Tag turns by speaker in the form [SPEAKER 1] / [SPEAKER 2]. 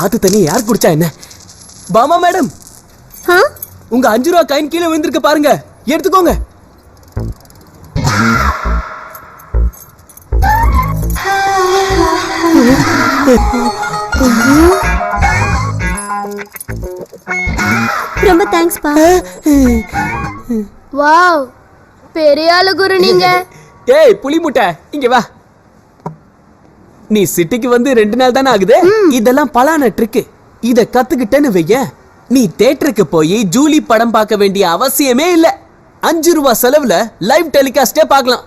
[SPEAKER 1] ஆத்து தண்ணி யார் குடிச்சா என்ன? பாமா மேடம், உங்க 5 ரூபா காயின் கீழே விழுந்திருக்க பாருங்க, எடுத்துக்கோங்க.
[SPEAKER 2] ரொம்ப தேங்க்ஸ் பா.
[SPEAKER 3] வாவ், பெரிய ஆளு குரு நீங்க.
[SPEAKER 1] ஏய் புலி முட்டை, இங்க வா. நீ சிட்டிக்கு வந்து 2 நாள் தானே ஆகுது. இதெல்லாம் பலான ட்ரிக்கு. இத கத்துக்கிட்டேன்னு வைய, நீ தியேட்டருக்கு போய் ஜூலி படம் பார்க்க வேண்டிய அவசியமே இல்ல. 5 ரூபா செலவுல லைவ் டெலிகாஸ்டே பார்க்கலாம்.